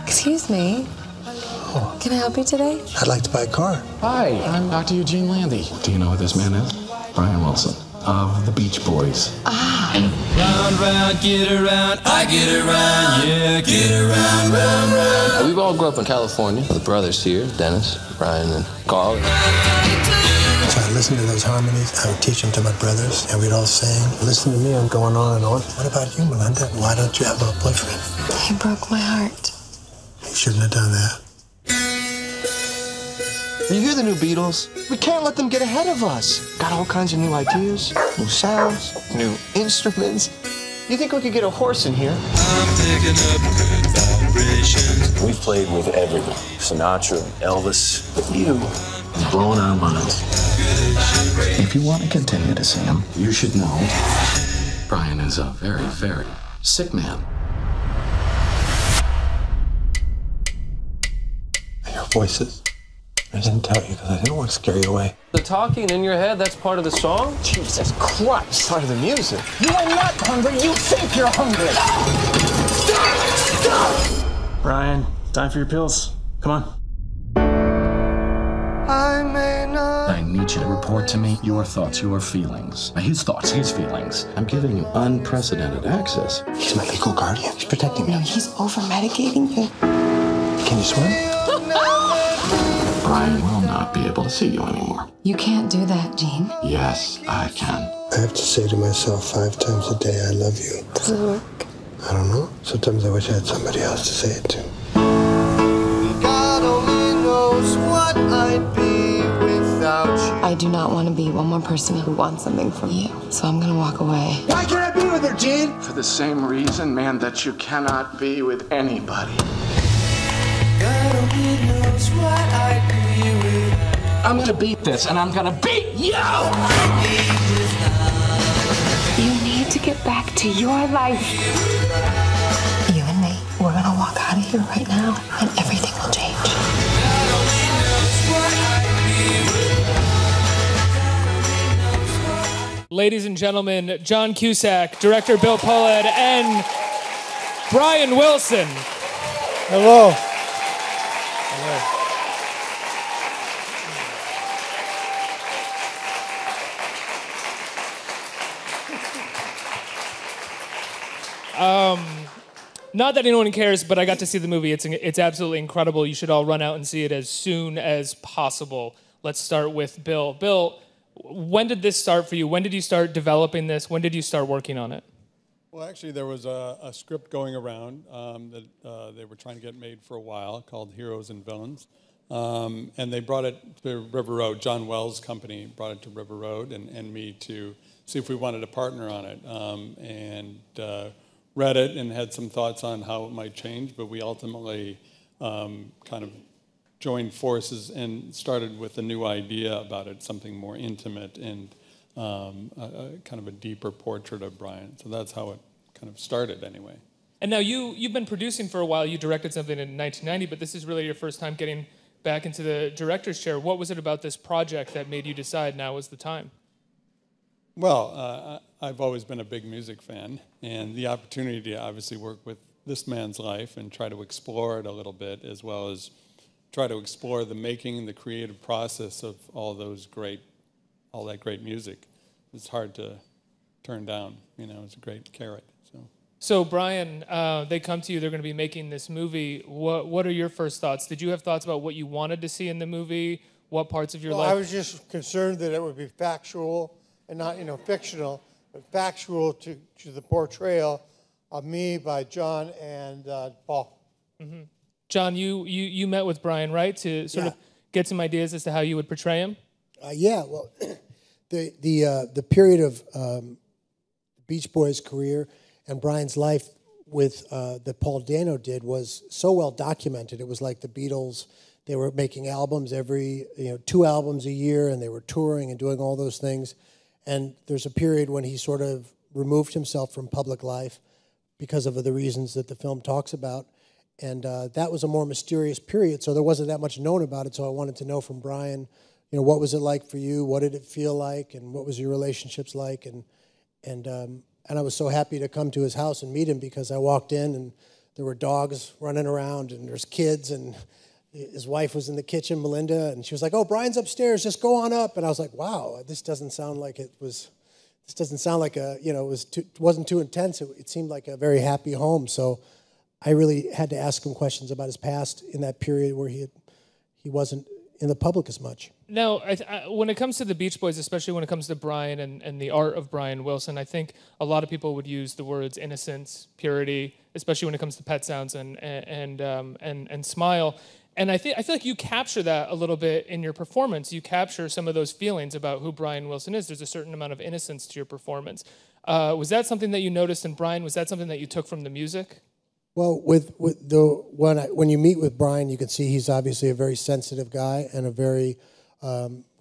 Excuse me. Can I help you today? I'd like to buy a car. Hi, I'm Dr. Eugene Landy. Do you know who this man is? Brian Wilson of the Beach Boys. Ah. Round, round, get around, I get around, yeah, get around, round, round. We've all grew up in California. The brothers here, Dennis, Brian, and Carl. So I listened to those harmonies. I would teach them to my brothers, and we'd all sing. Listen to me, I'm going on and on. What about you, Melinda? Why don't you have a boyfriend? He broke my heart. You shouldn't have done that. You hear the new Beatles? We can't let them get ahead of us. Got all kinds of new ideas, new sounds, new instruments. You think we could get a horse in here? I'm picking up good vibrations. We've played with everyone. Sinatra, Elvis. But you, you're blowing our minds. If you want to continue to see him, you should know Brian is a very, very sick man. Your voices. I didn't tell you because I didn't want to scare you away. The talking in your head, that's part of the song? Jesus Christ. Part of the music. You are not hungry. You think you're hungry. Stop! Brian, time for your pills. Come on. I may not. I need you to report to me your thoughts, your feelings. His thoughts, his feelings. I'm giving you unprecedented access. He's my legal guardian. He's protecting me. No, he's over-medicating you. Can you swim? Brian will not be able to see you anymore. You can't do that, Gene. Yes, I can. I have to say to myself 5 times a day, I love you. Does it work? I don't know. Sometimes I wish I had somebody else to say it to. God only knows what I'd be without you. I do not want to be one more person who wants something from you. So I'm going to walk away. Why can't I be with her, Gene? For the same reason, man, that you cannot be with anybody. God only knows what I'd be with. I'm gonna beat this, and I'm gonna beat you! You need to get back to your life. You and me, we're going to walk out of here right now, and everything will change. Ladies and gentlemen, John Cusack, director Bill Pohlad, and Brian Wilson. Hello. Not that anyone cares, but I got to see the movie. It's absolutely incredible. You should all run out and see it as soon as possible. Let's start with Bill. Bill, when did this start for you? When did you start developing this? When did you start working on it? Well, actually, there was a script going around that they were trying to get made for a while called Heroes and Villains. And they brought it to River Road. John Wells' company brought it to River Road and me to see if we wanted to partner on it. And read it and had some thoughts on how it might change, but we ultimately kind of joined forces and started with a new idea about it, something more intimate and kind of a deeper portrait of Brian. So that's how it kind of started anyway. And now you've been producing for a while. You directed something in 1990, but this is really your first time getting back into the director's chair. What was it about this project that made you decide now was the time? Well, I've always been a big music fan, and the opportunity to obviously work with this man's life and try to explore it a little bit, as well as try to explore the making and the creative process of all that great music. It's hard to turn down. You know, it's a great carrot. So Brian, they come to you. They're going to be making this movie. What are your first thoughts? Did you have thoughts about what you wanted to see in the movie? What parts of your life? I was just concerned that it would be factual and not, fictional, but factual to the portrayal of me by John and Paul. Mm-hmm. John, you met with Brian, right, to sort of get some ideas as to how you would portray him? Yeah, well, the period of Beach Boys' career and Brian's life with that Paul Dano did was so well documented. It was like the Beatles. They were making albums 2 albums a year, and they were touring and doing all those things. And there's a period when he sort of removed himself from public life because of the reasons that the film talks about. And that was a more mysterious period, so there wasn't that much known about it. So I wanted to know from Brian, what was it like for you? What did it feel like? And what was your relationships like? And I was so happy to come to his house and meet him because I walked in and there were dogs running around, and there's kids, and his wife was in the kitchen, Melinda, and she was like, "Oh, Brian's upstairs. Just go on up." And I was like, "Wow, this doesn't sound like it was. This doesn't sound like it wasn't too intense. It seemed like a very happy home." So I really had to ask him questions about his past in that period where he wasn't in the public as much. Now, when it comes to the Beach Boys, especially when it comes to Brian and the art of Brian Wilson, I think a lot of people would use the words innocence, purity, especially when it comes to Pet Sounds and Smile. And I feel like you capture that a little bit in your performance. You capture some of those feelings about who Brian Wilson is. There's a certain amount of innocence to your performance. Was that something that you noticed in Brian? Was that something that you took from the music? Well, when you meet with Brian, you can see he's obviously a very sensitive guy and a very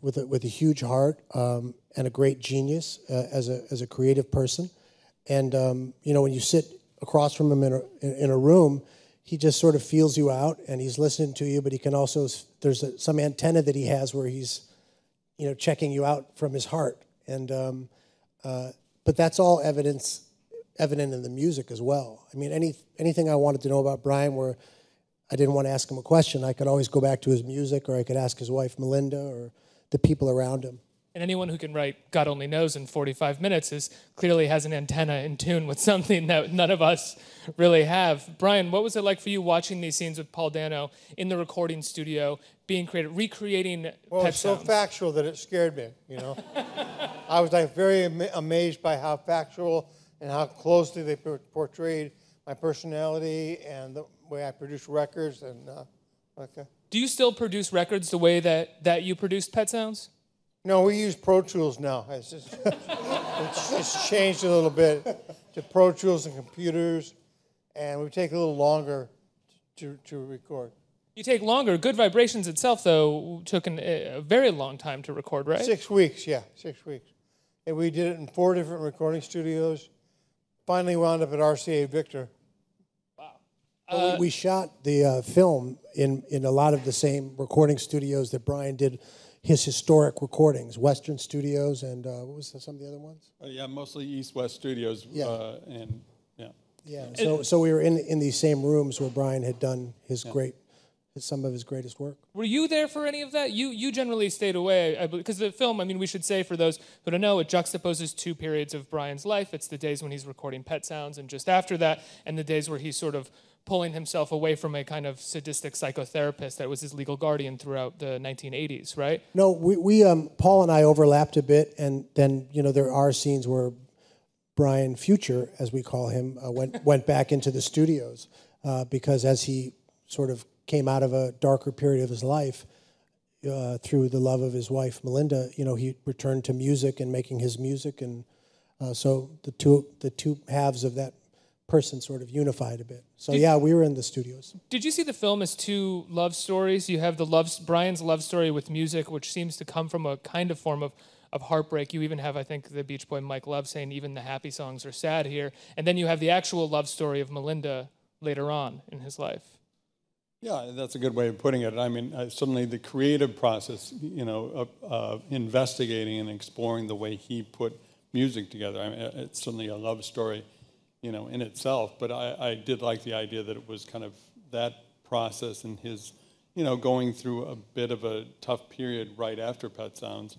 with a huge heart and a great genius as a creative person. And when you sit across from him in a room, he just sort of feels you out and he's listening to you. But he can also there's some antenna that he has where he's checking you out from his heart. And but that's all evident in the music as well. I mean, anything I wanted to know about Brian where I didn't want to ask him a question, I could always go back to his music, or I could ask his wife, Melinda, or the people around him. And anyone who can write God Only Knows in 45 minutes clearly has an antenna in tune with something that none of us really have. Brian, what was it like for you watching these scenes with Paul Dano in the recording studio, being creative, recreating Well, Pet it's so Sounds? factual that it scared me, I was very amazed by how factual and how closely they portrayed my personality and the way I produce records. And okay. Do you still produce records the way that you produced Pet Sounds? No, we use Pro Tools now. It's changed a little bit to Pro Tools and computers, and we take a little longer to record. You take longer. Good Vibrations itself, though, took a very long time to record, right? 6 weeks, yeah, 6 weeks. And we did it in 4 different recording studios. Finally wound up at RCA Victor. Wow. We shot the film in a lot of the same recording studios that Brian did his historic recordings, Western Studios, and what was some of the other ones? Yeah, mostly East-West Studios. Yeah. Yeah. So we were in these same rooms where Brian had done some of his greatest work. Were you there for any of that? You generally stayed away, because the film, we should say for those who don't know, it juxtaposes 2 periods of Brian's life. It's the days when he's recording Pet Sounds and just after that, and the days where he's sort of pulling himself away from a kind of sadistic psychotherapist that was his legal guardian throughout the 1980s, right? No, we Paul and I overlapped a bit, and then there are scenes where Brian Future, as we call him, went back into the studios because as he sort of came out of a darker period of his life through the love of his wife Melinda, he returned to music and making his music, and so the two halves of that person sort of unified a bit. So we were in the studios. Did you see the film as 2 love stories? You have Brian's love story with music, which seems to come from a kind of form of heartbreak. You even have, I think, the Beach Boy Mike Love saying even the happy songs are sad here. And then you have the actual love story of Melinda later on in his life. Yeah, that's a good way of putting it. Certainly the creative process, of investigating and exploring the way he put music together. It's certainly a love story, in itself. But I did like the idea that it was kind of that process and his, going through a bit of a tough period right after Pet Sounds,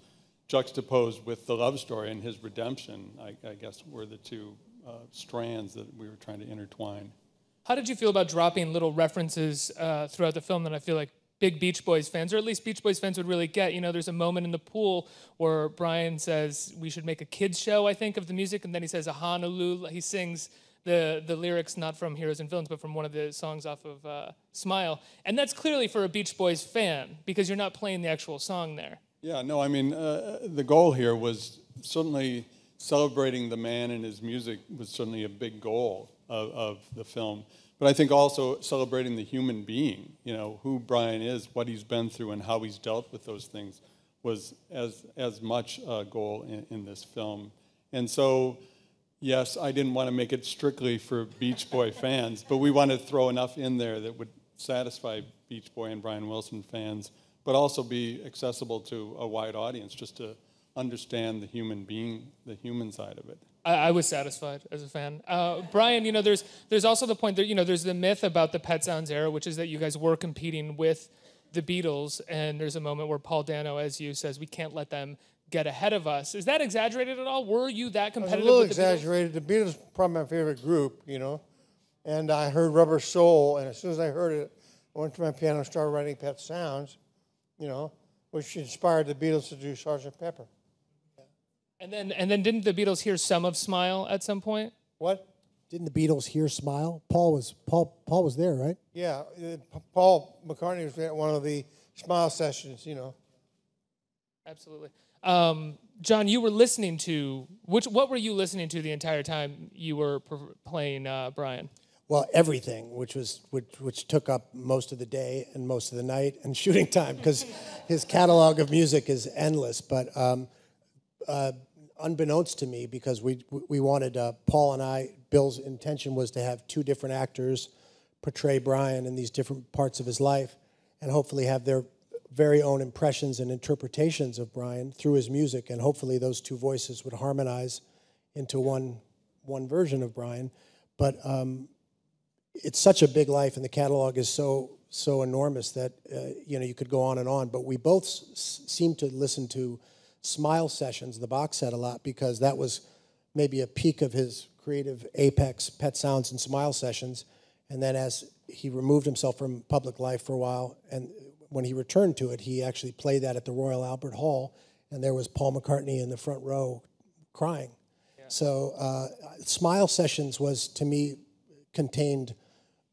juxtaposed with the love story and his redemption, I guess, were the 2 strands that we were trying to intertwine. How did you feel about dropping little references throughout the film that I feel like big Beach Boys fans, or at least Beach Boys fans would really get? There's a moment in the pool where Brian says, we should make a kids show, I think, of the music, and then he says, a Honolulu. He sings the lyrics not from Heroes and Villains, but from one of the songs off of Smile. And that's clearly for a Beach Boys fan, because you're not playing the actual song there. Yeah, no, the goal here was certainly celebrating the man and his music was certainly a big goal of the film. But I think also celebrating the human being, who Brian is, what he's been through, and how he's dealt with those things was as much a goal in this film. And so, yes, I didn't want to make it strictly for Beach Boy fans, but we wanted to throw enough in there that would satisfy Beach Boy and Brian Wilson fans, but also be accessible to a wide audience, just to understand the human being, the human side of it. I was satisfied as a fan. Brian, you know, there's also the point that, you know, there's the myth about the Pet Sounds era, which is that you guys were competing with the Beatles, and there's a moment where Paul Dano, as you, says, we can't let them get ahead of us. Is that exaggerated at all? Were you that competitive? It was a little with the exaggerated. The Beatles are probably my favorite group, you know. And I heard Rubber Soul, and as soon as I heard it, I went to my piano and started writing Pet Sounds, you know, which inspired the Beatles to do Sgt. Pepper. And then didn't the Beatles hear some of Smile at some point? What? Didn't the Beatles hear Smile? Paul was there, right? Yeah, Paul McCartney was at one of the Smile sessions, you know. Absolutely. John, you were listening to, what were you listening to the entire time you were playing Brian? Well, everything, which took up most of the day and most of the night and shooting time, because his catalog of music is endless. But unbeknownst to me, because we wanted, Paul and I, Bill's intention was to have two different actors portray Brian in these different parts of his life and hopefully have their very own impressions and interpretations of Brian through his music, and hopefully those two voices would harmonize into one version of Brian. But it's such a big life, and the catalog is so enormous that you know, you could go on and on. But we both seem to listen to Smile sessions, the box set, a lot, because that was maybe a peak of his creative apex, Pet Sounds and Smile sessions. And then as he removed himself from public life for a while, and when he returned to it, he actually played that at the Royal Albert Hall, and there was Paul McCartney in the front row crying. Yeah. So Smile sessions was, to me, contained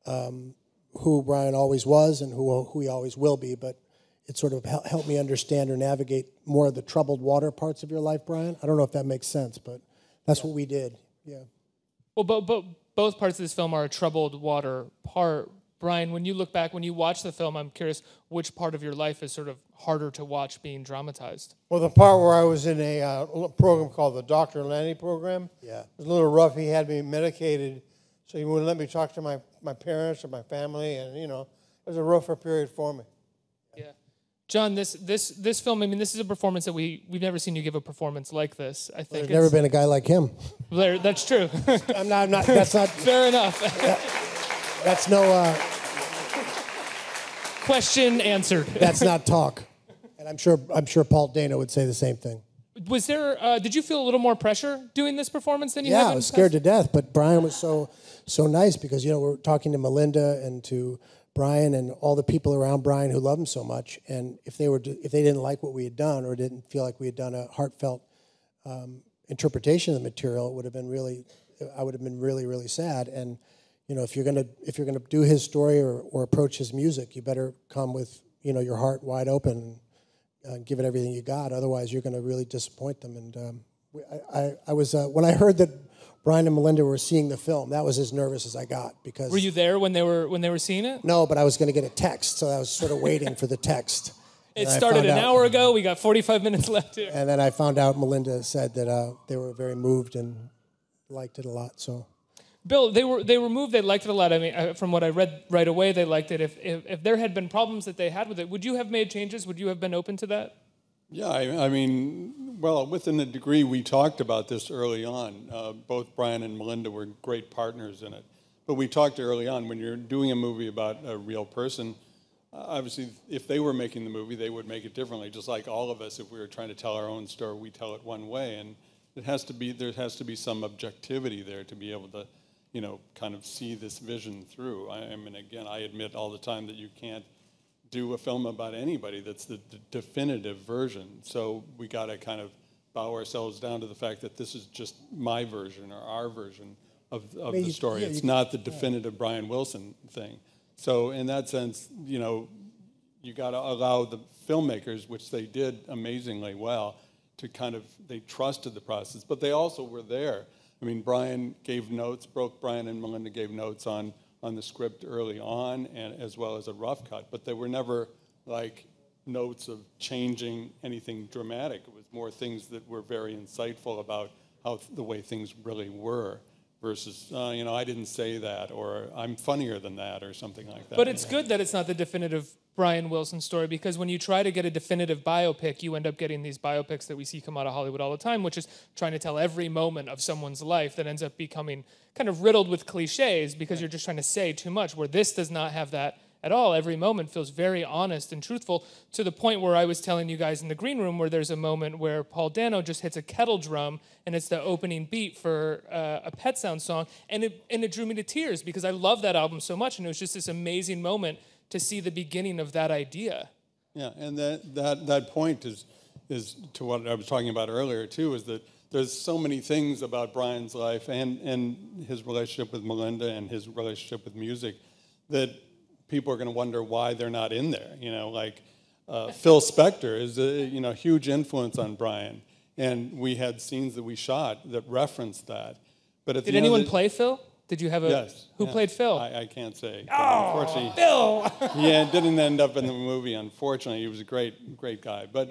who Brian always was and who he always will be, but it sort of helped me understand or navigate more of the troubled water parts of your life, Brian. I don't know if that makes sense, but that's what we did. Yeah. Well, both parts of this film are a troubled water part. Brian, when you look back, when you watch the film, I'm curious which part of your life is sort of harder to watch being dramatized? Well, the part where I was in a program called the Dr. Lanny program. Yeah. It was a little rough. He had me medicated, so he wouldn't let me talk to my parents or my family, and, you know, it was a rougher period for me. John, this film, I mean, this is a performance that we've never seen you give a performance like this. I think there's never been a guy like him. That's true. I'm not. That's not. Fair enough. That's no. Question answered. That's not talk. And I'm sure Paul Dano would say the same thing. Was there? Did you feel a little more pressure doing this performance than you had? Yeah, I was scared to death. But Brian was so nice, because, you know, we're talking to Melinda and to Brian and all the people around Brian who love him so much, and if they didn't like what we had done or didn't feel like we had done a heartfelt interpretation of the material, it would have been I would have been really, really sad. And, you know, if you're gonna do his story or approach his music, you better come with, you know, your heart wide open and give it everything you got. Otherwise, you're going to really disappoint them. And I was when I heard that Brian and Melinda were seeing the film, that was as nervous as I got, because... Were you there when they were seeing it? No, but I was going to get a text, so I was sort of waiting for the text. It started an hour ago. We got 45 minutes left here. And then I found out Melinda said that they were very moved and liked it a lot. So, Bill, they were moved. They liked it a lot. I mean, from what I read right away, they liked it. If there had been problems that they had with it, would you have made changes? Would you have been open to that? Yeah, I mean, well, within a degree, we talked about this early on. Both Brian and Melinda were great partners in it. But we talked early on, when you're doing a movie about a real person, obviously, if they were making the movie, they would make it differently. Just like all of us, if we were trying to tell our own story, we tell it one way. And there has to be some objectivity there to be able to, you know, kind of see this vision through. I mean, again, I admit all the time that you can't do a film about anybody that's the definitive version. So we got to kind of bow ourselves down to the fact that this is just my version or our version of the story. It's not the definitive Brian Wilson thing. So in that sense, you know, you got to allow the filmmakers, which they did amazingly well, to kind of, they trusted the process, but they also were there. I mean, Brian and Melinda gave notes on the script early on, and as well as a rough cut, but they were never like notes of changing anything dramatic. It was more things that were very insightful about how the way things really were, versus, I didn't say that, or I'm funnier than that, or something like that. But it's good that it's not the definitive Brian Wilson's story, because when you try to get a definitive biopic, you end up getting these biopics that we see come out of Hollywood all the time, which is trying to tell every moment of someone's life that ends up becoming kind of riddled with cliches because you're just trying to say too much, where this does not have that at all. Every moment feels very honest and truthful, to the point where I was telling you guys in the green room where there's a moment where Paul Dano just hits a kettle drum and it's the opening beat for a Pet Sounds song, and it drew me to tears because I love that album so much, and it was just this amazing moment to see the beginning of that idea. Yeah, and that point is to what I was talking about earlier too, is that there's so many things about Brian's life and his relationship with Melinda and his relationship with music that people are going to wonder why they're not in there. You know, like Phil Spector is a huge influence on Brian, and we had scenes that we shot that referenced that. But did anyone play Phil? Did you have a... Yes. Who played Phil? I can't say. Oh, unfortunately, Phil! Yeah, it didn't end up in the movie, unfortunately. He was a great guy. But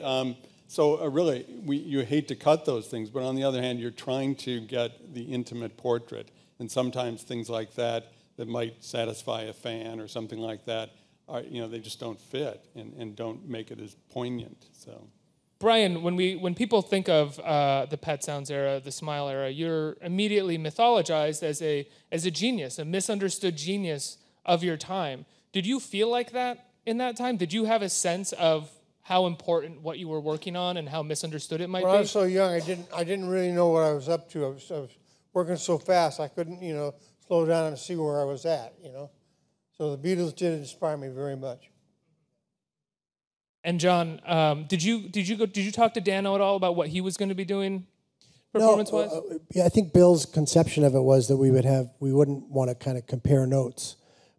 so really, you hate to cut those things, but on the other hand, you're trying to get the intimate portrait. And sometimes things like that might satisfy a fan or something like that, they just don't fit and don't make it as poignant. So. Brian, when people think of the Pet Sounds era, the Smile era, you're immediately mythologized as a genius, a misunderstood genius of your time. Did you feel like that in that time? Did you have a sense of how important what you were working on and how misunderstood it might be? When I was so young, I didn't really know what I was up to. I was working so fast, I couldn't, slow down and see where I was at, So the Beatles did inspire me very much. And John, did you talk to Dano at all about what he was going to be doing performance-wise? Yeah, I think Bill's conception of it was that we wouldn't want to kind of compare notes,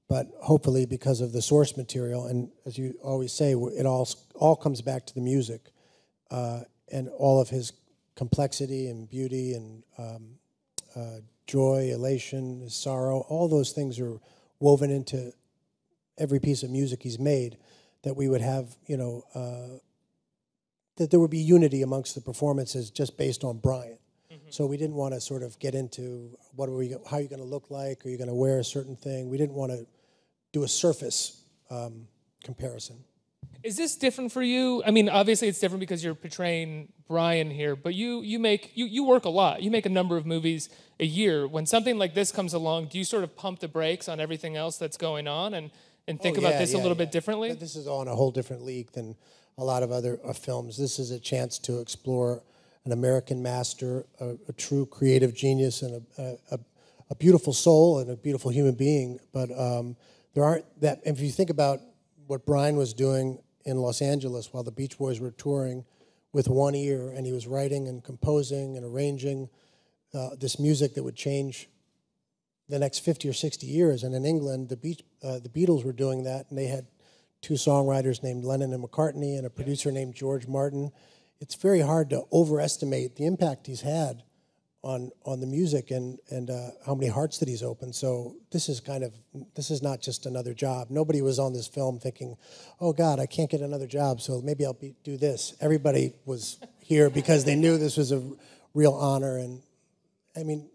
but hopefully because of the source material, and as you always say, it all comes back to the music, and all of his complexity and beauty and joy, elation, his sorrow, all those things are woven into every piece of music he's made. That we would have, that there would be unity amongst the performances just based on Brian. Mm-hmm. So we didn't want to sort of get into how are you going to look like? Are you going to wear a certain thing? We didn't want to do a surface comparison. Is this different for you? I mean, obviously it's different because you're portraying Brian here, but you work a lot. You make a number of movies a year. When something like this comes along, do you sort of pump the brakes on everything else that's going on and think about this a little bit differently? This is on a whole different league than a lot of other films. This is a chance to explore an American master, a true creative genius, and a beautiful soul and a beautiful human being. But there aren't that. If you think about what Brian was doing in Los Angeles while the Beach Boys were touring with one ear, and he was writing and composing and arranging this music that would change the next 50 or 60 years. And in England, the Beatles were doing that, and they had two songwriters named Lennon and McCartney and a producer named George Martin. It's very hard to overestimate the impact he's had on the music and how many hearts that he's opened. So this is not just another job. Nobody was on this film thinking, oh God, I can't get another job, so maybe I'll do this. Everybody was here because they knew this was a real honor. And I mean,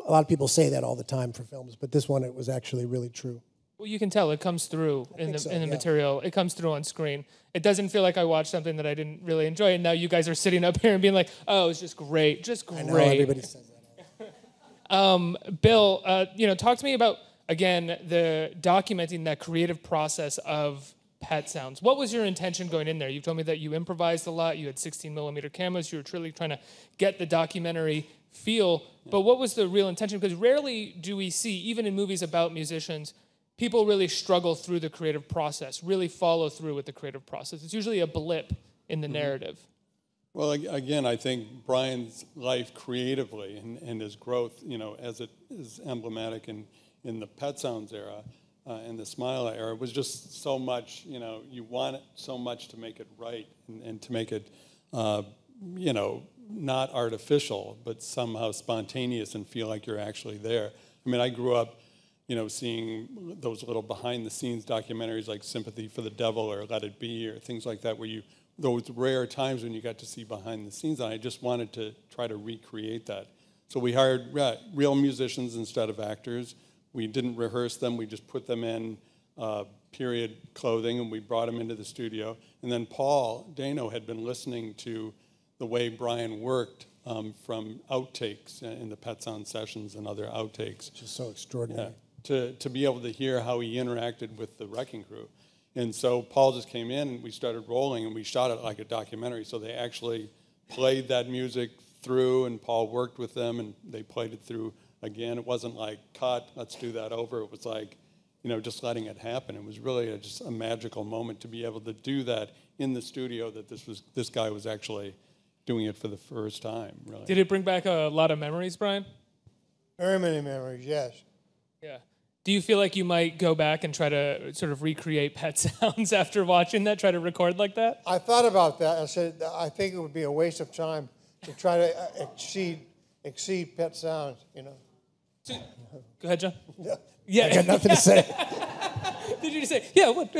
a lot of people say that all the time for films, but this one, it was actually really true. Well, you can tell it comes through in the material. It comes through on screen. It doesn't feel like I watched something that I didn't really enjoy, and now you guys are sitting up here and being like, oh, it's just great, just great. I know, everybody says that. Bill, talk to me about, again, the documenting that creative process of Pet Sounds. What was your intention going in there? You told me that you improvised a lot. You had 16mm cameras. You were truly trying to get the documentary feel. But what was the real intention? Because rarely do we see, even in movies about musicians, people really struggle through the creative process, really follow through with the creative process. It's usually a blip in the narrative. Well, again, I think Brian's life creatively and his growth, as it is emblematic in the Pet Sounds era and the Smile era, was just so much, you want it so much to make it right and to make it, not artificial, but somehow spontaneous and feel like you're actually there. I mean, I grew up, seeing those little behind-the-scenes documentaries like Sympathy for the Devil or Let It Be or things like that, where those rare times when you got to see behind the scenes, and I just wanted to try to recreate that. So we hired real musicians instead of actors. We didn't rehearse them. We just put them in period clothing, and we brought him into the studio. And then Paul Dano had been listening to the way Brian worked from outtakes in the Pet Sound sessions and other outtakes. Just so extraordinary. Yeah, to be able to hear how he interacted with the Wrecking Crew. And so Paul just came in and we started rolling and we shot it like a documentary. So they actually played that music through and Paul worked with them and they played it through again. It wasn't like, cut, let's do that over. It was like, just letting it happen. It was really just a magical moment to be able to do that in the studio, that this guy was actually doing it for the first time, really. Did it bring back a lot of memories, Brian? Very many memories, yes. Yeah. Do you feel like you might go back and try to sort of recreate Pet Sounds after watching that, try to record like that? I thought about that. I said, I think it would be a waste of time to try to exceed Pet Sounds, Go ahead, John. Yeah. I got nothing to say. Did you say, yeah, what?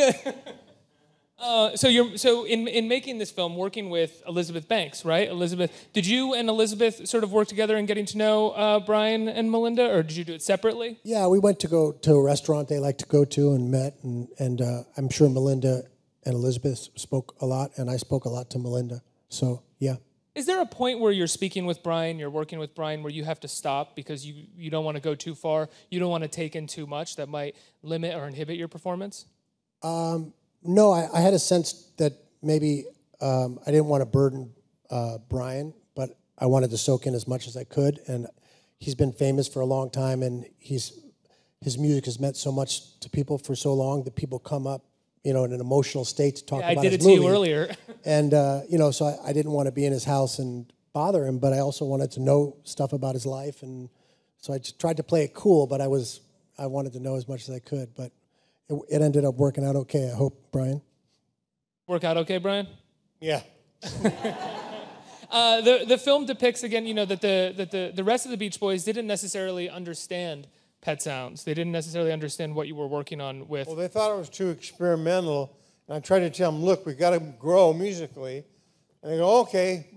So in making this film, working with Elizabeth Banks, right? Elizabeth, did you and Elizabeth sort of work together in getting to know Brian and Melinda, or did you do it separately? Yeah, we went to go to a restaurant they like to go to and met, and I'm sure Melinda and Elizabeth spoke a lot, and I spoke a lot to Melinda. So, yeah. Is there a point where you're speaking with Brian, you're working with Brian, where you have to stop because you don't want to go too far, you don't want to take in too much that might limit or inhibit your performance? No, I had a sense that maybe I didn't want to burden Brian, but I wanted to soak in as much as I could. And he's been famous for a long time, and his music has meant so much to people for so long that people come up, in an emotional state to talk about his movie. I did it to you earlier. And, so I didn't want to be in his house and bother him, but I also wanted to know stuff about his life. And so I just tried to play it cool, but I wanted to know as much as I could. But it ended up working out okay, I hope, Brian. Work out okay, Brian? Yeah. The film depicts, again, that the rest of the Beach Boys didn't necessarily understand Pet Sounds. They didn't necessarily understand what you were working on with. Well, they thought it was too experimental, and I tried to tell them, look, we got to grow musically. And they go, okay.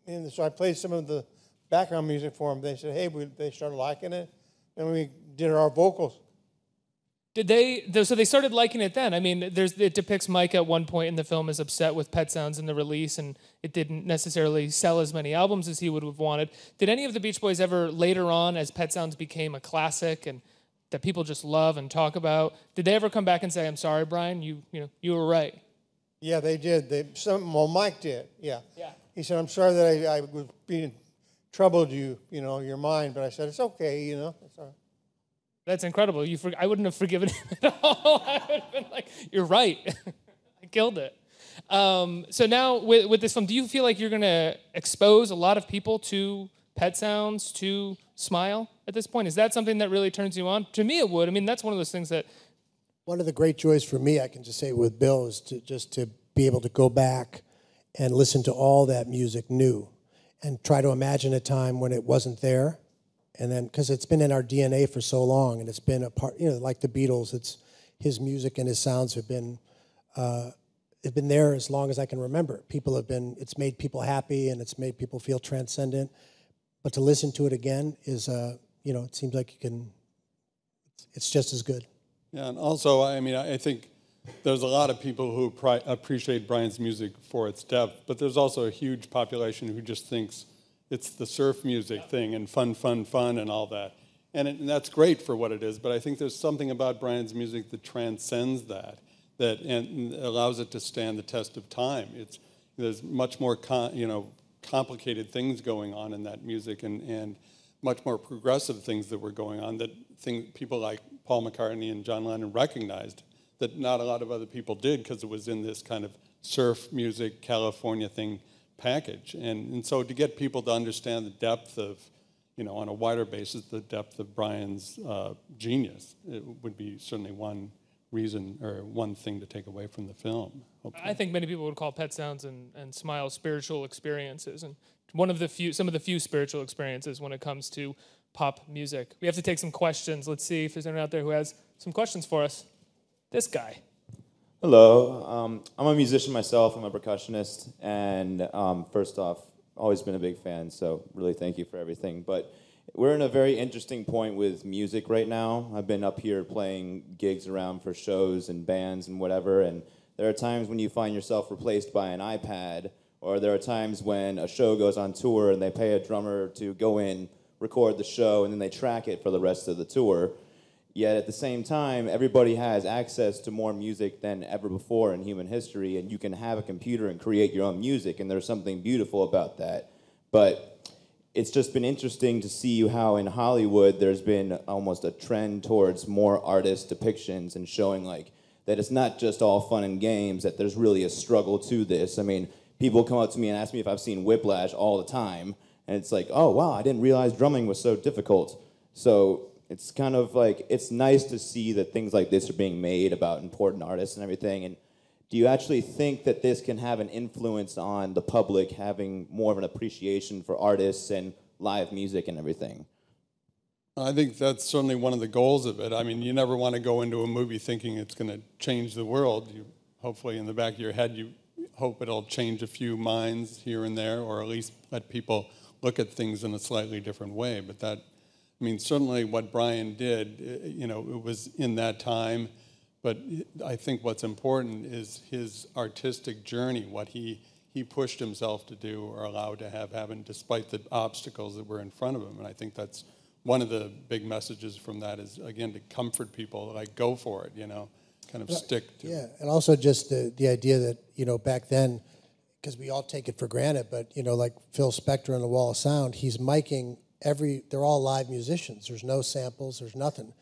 And so I played some of the background music for them. They said, hey, they started liking it, and we did our vocals. Did they? So they started liking it then. I mean, it depicts Mike at one point in the film is upset with Pet Sounds in the release, and it didn't necessarily sell as many albums as he would have wanted. Did any of the Beach Boys ever later on, as Pet Sounds became a classic and that people just love and talk about, did they ever come back and say, "I'm sorry, Brian, you were right"? Yeah, they did. Mike did. Yeah. Yeah. He said, "I'm sorry that I was being troubled your mind," but I said, "It's okay, It's all right." That's incredible. I wouldn't have forgiven him at all. I would have been like, "You're right. I killed it." So now with this film, do you feel like you're going to expose a lot of people to Pet Sounds, to Smile at this point? Is that something that really turns you on? To me, it would. I mean, that's one of those things that... One of the great joys for me, I can just say with Bill, is to be able to go back and listen to all that music new and try to imagine a time when it wasn't there. And then, because it's been in our DNA for so long, and it's been a part, like the Beatles, it's his music and his sounds have been there as long as I can remember. It's made people happy, and it's made people feel transcendent. But to listen to it again is, it seems like it's just as good. Yeah, and also, I think there's a lot of people who appreciate Brian's music for its depth, but there's also a huge population who just thinks it's the surf music thing and fun and all that. And that's great for what it is, but I think there's something about Brian's music that transcends that and allows it to stand the test of time. There's much more complicated things going on in that music and much more progressive things that were going on that people like Paul McCartney and John Lennon recognized that not a lot of other people did because it was in this kind of surf music, California thing package. And so to get people to understand the depth of, on a wider basis, the depth of Brian's genius, it would be certainly one reason or one thing to take away from the film. Hopefully. I think many people would call Pet Sounds and Smile spiritual experiences, and some of the few spiritual experiences when it comes to pop music. We have to take some questions. Let's see if there's anyone out there who has some questions for us. This guy. Hello. I'm a musician myself. I'm a percussionist, and first off, always been a big fan, so really thank you for everything. But We're in a very interesting point with music right now. I've been up here playing gigs around for shows and bands and whatever, and there are times when you find yourself replaced by an iPad, or there are times when a show goes on tour and they pay a drummer to go in, record the show, and then they track it for the rest of the tour. Yet at the same time, everybody has access to more music than ever before in human history, and you can have a computer and create your own music, and there's something beautiful about that. But it's just been interesting to see how in Hollywood there's been almost a trend towards more artist depictions and showing like that it's not just all fun and games, that there's really a struggle to this. I mean, people come up to me and ask me if I've seen Whiplash all the time, and it's like, oh wow, I didn't realize drumming was so difficult. So it's kind of like, it's nice to see that things like this are being made about important artists and everything. And do you actually think that this can have an influence on the public having more of an appreciation for artists and live music and everything? I think that's certainly one of the goals of it. I mean, you never want to go into a movie thinking it's going to change the world. You, hopefully in the back of your head, you hope it'll change a few minds here and there, or at least let people look at things in a slightly different way. But that, I mean, certainly what Brian did, you know, it was in that time. But I think what's important is his artistic journey, what he pushed himself to do or allowed to have happen despite the obstacles that were in front of him. And I think that's one of the big messages from that is, again, to comfort people, like, go for it, you know, kind of stick to it. Yeah, and also just the idea that, you know, back then, because we all take it for granted, but, you know, like Phil Spector on the Wall of Sound, he's miking they're all live musicians. There's no samples, there's nothing.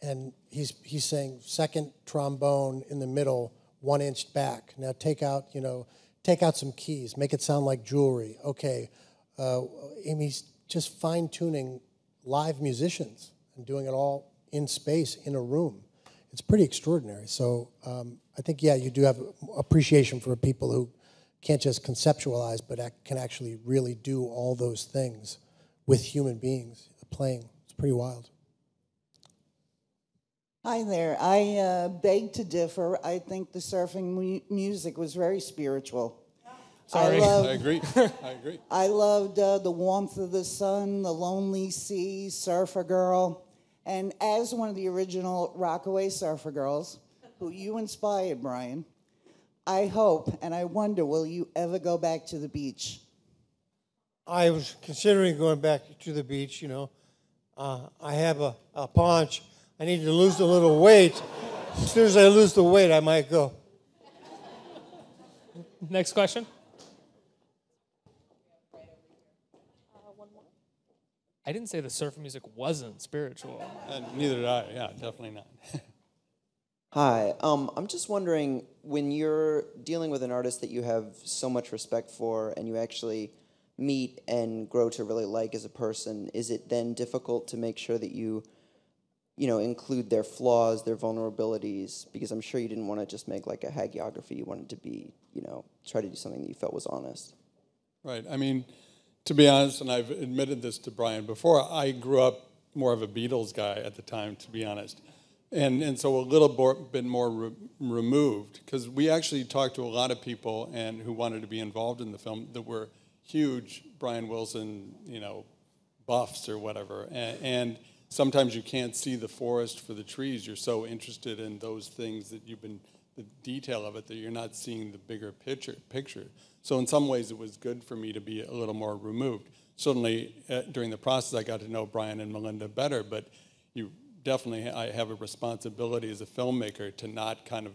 And he's saying second trombone in the middle, 1 inch back. Now take out some keys, make it sound like jewelry. Okay, he's just fine tuning live musicians and doing it all in space in a room. It's pretty extraordinary. So I think you do have appreciation for people who can't just conceptualize, but can actually really do all those things with human beings playing. It's pretty wild. Hi there. I beg to differ. I think the surfing music was very spiritual. Sorry, I agree. I agree. I loved the warmth of the sun, the lonely sea, Surfer Girl. And as one of the original Rockaway Surfer Girls, who you inspired, Brian, I hope and I wonder, will you ever go back to the beach? I was considering going back to the beach, you know. I have a paunch. I need to lose a little weight. As soon as I lose the weight, I might go. Next question. I didn't say the surf music wasn't spiritual. Neither did I. Yeah, definitely not. Hi. I'm just wondering, when you're dealing with an artist that you have so much respect for and you actually meet and grow to really like as a person, is it then difficult to make sure that you include their flaws, their vulnerabilities? Because I'm sure you didn't want to just make like a hagiography. You wanted to be, try to do something that you felt was honest. Right. I mean, to be honest, and I've admitted this to Brian before, I grew up more of a Beatles guy at the time, to be honest. And so a little bit more removed, because we actually talked to a lot of people who wanted to be involved in the film that were huge Brian Wilson, buffs or whatever. And sometimes you can't see the forest for the trees. You're so interested in those things that the detail of it, that you're not seeing the bigger picture. So in some ways, it was good for me to be a little more removed. Certainly, during the process, I got to know Brian and Melinda better, but I have a responsibility as a filmmaker to not kind of,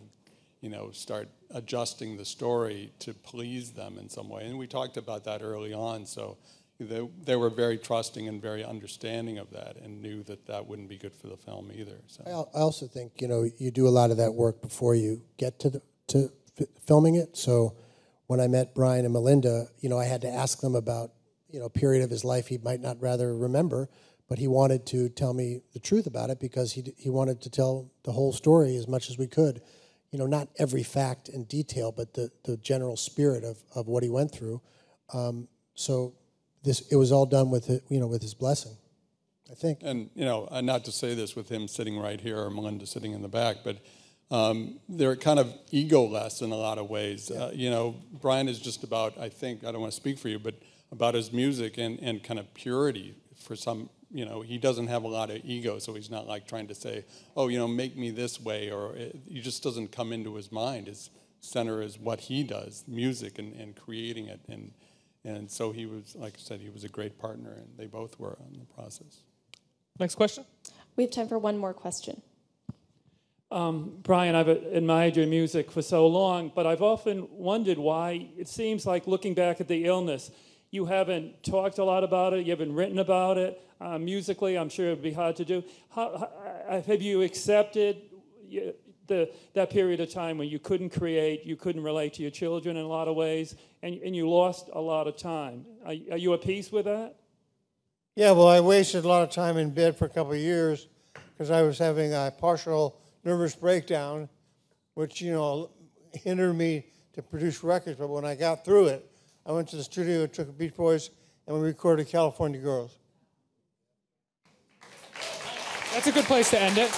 start adjusting the story to please them in some way. And we talked about that early on, so they were very trusting and very understanding of that and knew that wouldn't be good for the film either. So. I also think, you do a lot of that work before you get to filming it. So when I met Brian and Melinda, I had to ask them about, a period of his life he might not rather remember, but he wanted to tell me the truth about it because he wanted to tell the whole story as much as we could. Not every fact in detail, but the general spirit of what he went through. So it was all done with with his blessing, I think. And not to say this with him sitting right here or Melinda sitting in the back, but they're kind of egoless in a lot of ways. Yeah. Brian is just about, I don't want to speak for you, but about his music and kind of purity for some he doesn't have a lot of ego, so he's not like trying to say, oh, make me this way, or he just doesn't come into his mind. His center is what he does, music and creating it. And so he was, like I said, he was a great partner, and they both were in the process. Next question. We have time for one more question. Brian, I've admired your music for so long, but I've often wondered why it seems like, looking back at the illness, you haven't talked a lot about it, you haven't written about it. Musically, I'm sure it would be hard to do. Have you accepted that period of time when you couldn't create, you couldn't relate to your children in a lot of ways, and you lost a lot of time? Are you at peace with that? Yeah, well, I wasted a lot of time in bed for a couple of years because I was having a partial nervous breakdown, which, hindered me to produce records. But when I got through it, I went to the studio, took the Beach Boys, and we recorded California Girls. That's a good place to end it.